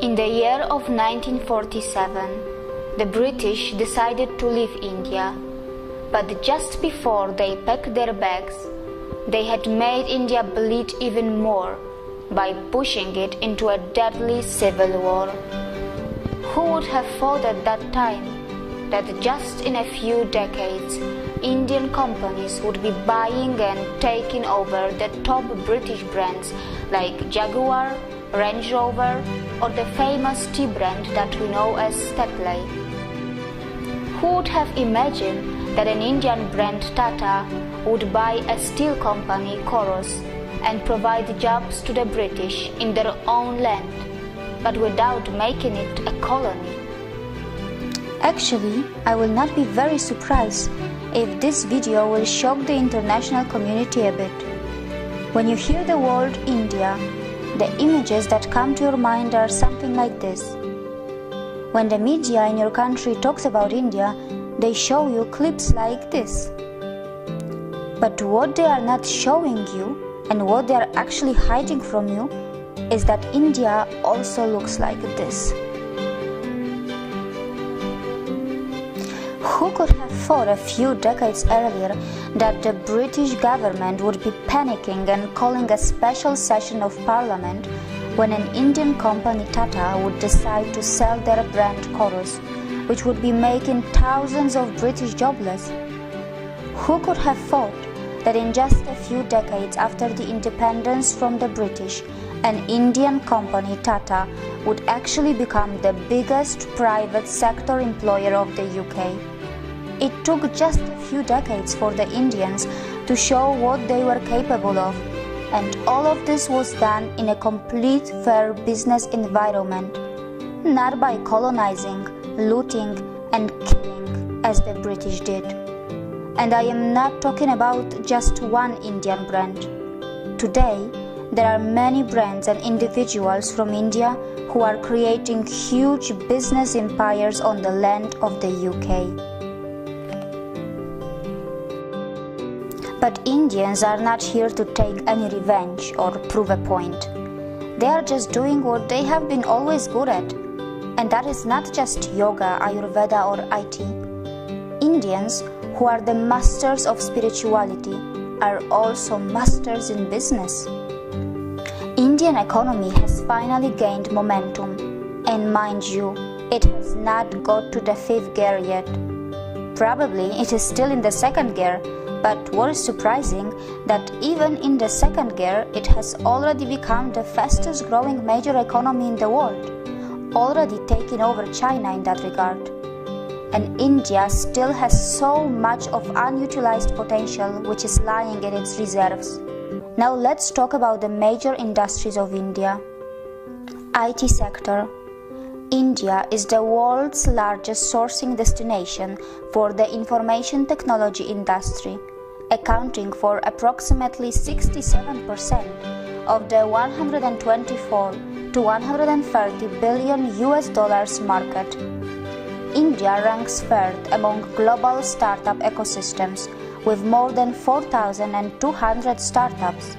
In the year of 1947, the British decided to leave India, but just before they packed their bags, they had made India bleed even more by pushing it into a deadly civil war. Who would have thought at that time that just in a few decades, Indian companies would be buying and taking over the top British brands like Jaguar, Range Rover, or the famous tea brand that we know as Tetley? Who would have imagined that an Indian brand Tata would buy a steel company Coros and provide jobs to the British in their own land, but without making it a colony? Actually, I will not be very surprised if this video will shock the international community a bit. When you hear the word India, the images that come to your mind are something like this. When the media in your country talks about India, they show you clips like this. But what they are not showing you, and what they are actually hiding from you, is that India also looks like this. Who could have thought a few decades earlier that the British government would be panicking and calling a special session of parliament when an Indian company Tata would decide to sell their brand Coros, which would be making thousands of British jobless? Who could have thought that in just a few decades after the independence from the British, an Indian company Tata would actually become the biggest private sector employer of the UK? It took just a few decades for the Indians to show what they were capable of, and all of this was done in a complete fair business environment, not by colonizing, looting, and killing as the British did. And I am not talking about just one Indian brand. Today, there are many brands and individuals from India who are creating huge business empires on the land of the UK. But Indians are not here to take any revenge or prove a point. They are just doing what they have been always good at. And that is not just yoga, Ayurveda or IT. Indians, who are the masters of spirituality, are also masters in business. Indian economy has finally gained momentum. And mind you, it has not got to the 5th gear yet. Probably it is still in the 2nd gear. But what is surprising, that even in the 2nd gear, it has already become the fastest growing major economy in the world, already taking over China in that regard. And India still has so much of unutilized potential which is lying in its reserves. Now let's talk about the major industries of India. IT sector. India is the world's largest sourcing destination for the information technology industry, accounting for approximately 67% of the 124 to 130 billion US dollars market. India ranks 3rd among global startup ecosystems with more than 4,200 startups.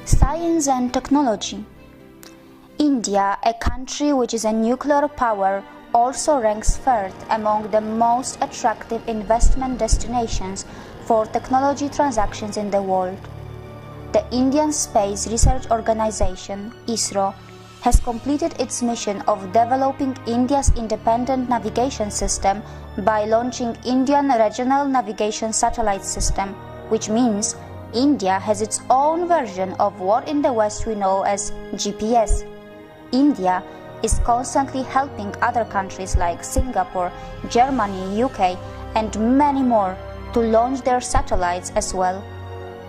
Science and technology. India, a country which is a nuclear power, also ranks 3rd among the most attractive investment destinations for technology transactions in the world. The Indian Space Research Organization, ISRO, has completed its mission of developing India's independent navigation system by launching Indian Regional Navigation Satellite System, which means India has its own version of what in the West we know as GPS. India is constantly helping other countries like Singapore, Germany, UK, and many more to launch their satellites as well.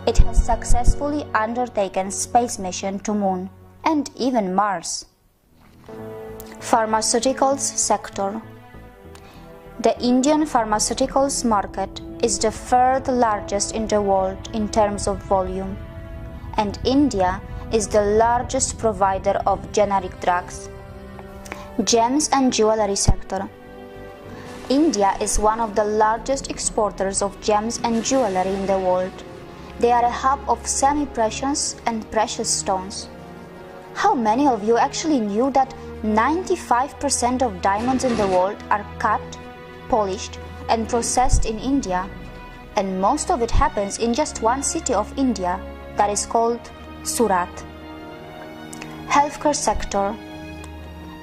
It has successfully undertaken space mission to Moon and even Mars. Pharmaceuticals sector. The Indian pharmaceuticals market is the 3rd largest in the world in terms of volume, and India is the largest provider of generic drugs. Gems and jewelry sector. India is one of the largest exporters of gems and jewelry in the world. They are a hub of semi-precious and precious stones. How many of you actually knew that 95% of diamonds in the world are cut, polished, and processed in India? And most of it happens in just one city of India, that is called Surat. Healthcare sector.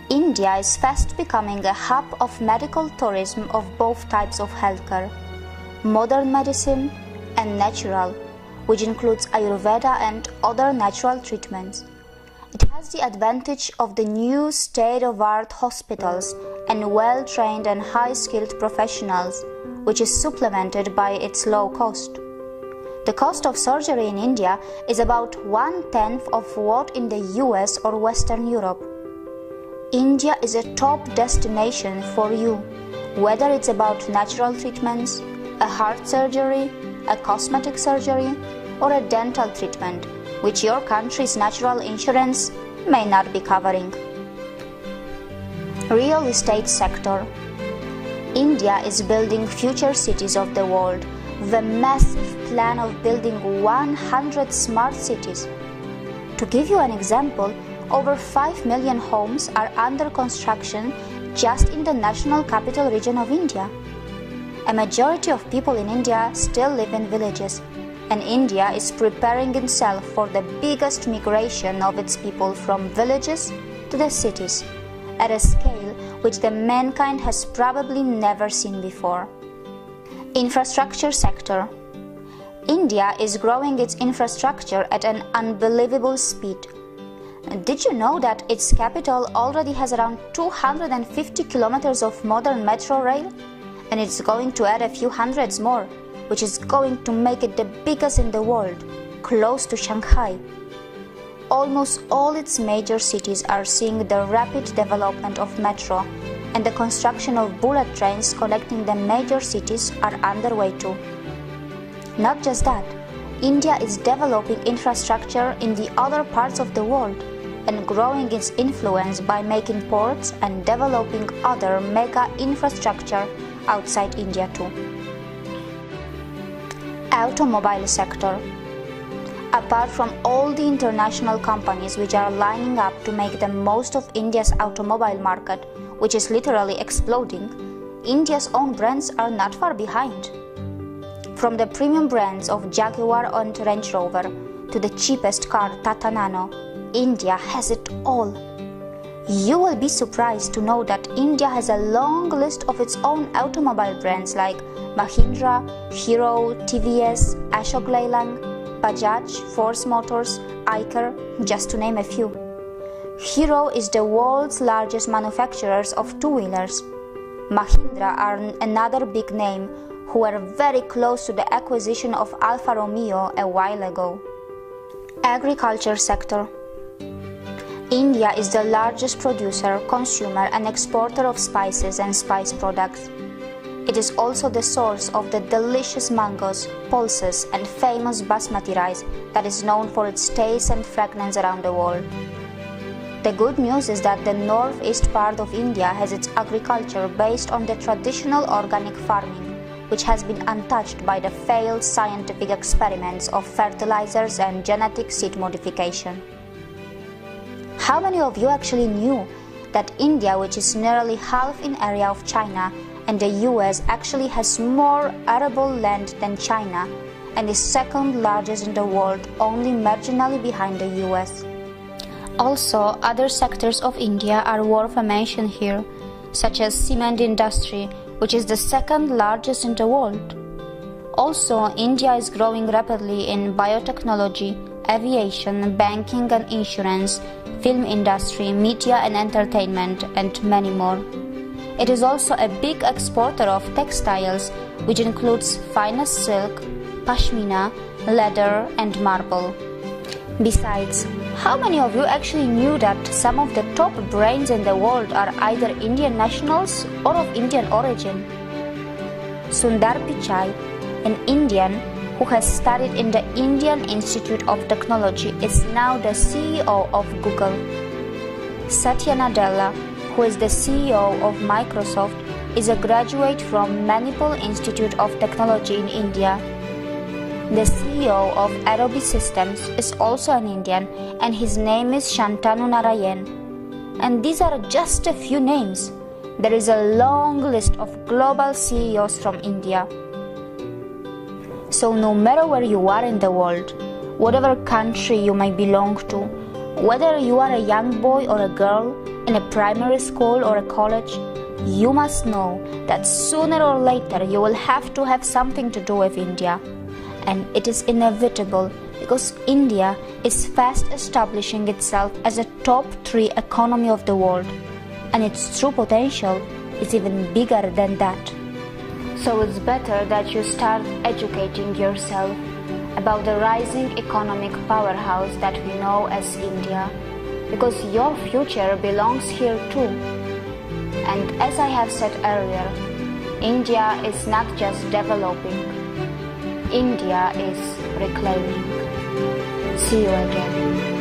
India is fast becoming a hub of medical tourism of both types of healthcare, modern medicine and natural, which includes Ayurveda and other natural treatments. It has the advantage of the new state-of-the-art hospitals and well-trained and high-skilled professionals, which is supplemented by its low cost. The cost of surgery in India is about 1/10 of what in the US or Western Europe. India is a top destination for you, whether it's about natural treatments, a heart surgery, a cosmetic surgery, or a dental treatment, which your country's natural insurance may not be covering. Real estate sector. India is building future cities of the world with a massive plan of building 100 smart cities. To give you an example, over 5 million homes are under construction just in the national capital region of India. A majority of people in India still live in villages, and India is preparing itself for the biggest migration of its people from villages to the cities, at a scale which the mankind has probably never seen before. Infrastructure sector. India is growing its infrastructure at an unbelievable speed. Did you know that its capital already has around 250 kilometers of modern metro rail? And it's going to add a few hundreds more, which is going to make it the biggest in the world, close to Shanghai. Almost all its major cities are seeing the rapid development of metro, and the construction of bullet trains connecting the major cities are underway too. Not just that, India is developing infrastructure in the other parts of the world and growing its influence by making ports and developing other mega infrastructure outside India too. Automobile sector. Apart from all the international companies which are lining up to make the most of India's automobile market, which is literally exploding, India's own brands are not far behind. From the premium brands of Jaguar and Range Rover to the cheapest car Tata Nano, India has it all. You will be surprised to know that India has a long list of its own automobile brands like Mahindra, Hero, TVS, Ashok Leyland, Bajaj, Force Motors, Eicher, just to name a few. Hero is the world's largest manufacturer of two-wheelers. Mahindra are another big name who were very close to the acquisition of Alfa Romeo a while ago. Agriculture sector. India is the largest producer, consumer and exporter of spices and spice products. It is also the source of the delicious mangoes, pulses and famous basmati rice that is known for its taste and fragrance around the world. The good news is that the northeast part of India has its agriculture based on the traditional organic farming, which has been untouched by the failed scientific experiments of fertilizers and genetic seed modification. How many of you actually knew that India, which is nearly half in area of China, and the US actually has more arable land than China and is second largest in the world, only marginally behind the US? Also, other sectors of India are worth a mention here, such as cement industry, which is the second largest in the world. Also, India is growing rapidly in biotechnology, aviation, banking and insurance, film industry, media and entertainment, and many more. It is also a big exporter of textiles, which includes finest silk, pashmina, leather, and marble. Besides, how many of you actually knew that some of the top brains in the world are either Indian nationals or of Indian origin? Sundar Pichai, an Indian who has studied in the Indian Institute of Technology, is now the CEO of Google. Satya Nadella, who is the CEO of Microsoft, is a graduate from Manipal Institute of Technology in India. The CEO of Adobe Systems is also an Indian, and his name is Shantanu Narayan. And these are just a few names. There is a long list of global CEOs from India. So no matter where you are in the world, whatever country you may belong to, whether you are a young boy or a girl in a primary school or a college, you must know that sooner or later you will have to have something to do with India. And it is inevitable because India is fast establishing itself as a top 3 economy of the world, and its true potential is even bigger than that. So it's better that you start educating yourself about the rising economic powerhouse that we know as India, because your future belongs here too. And as I have said earlier, India is not just developing, India is reclaiming. See you again.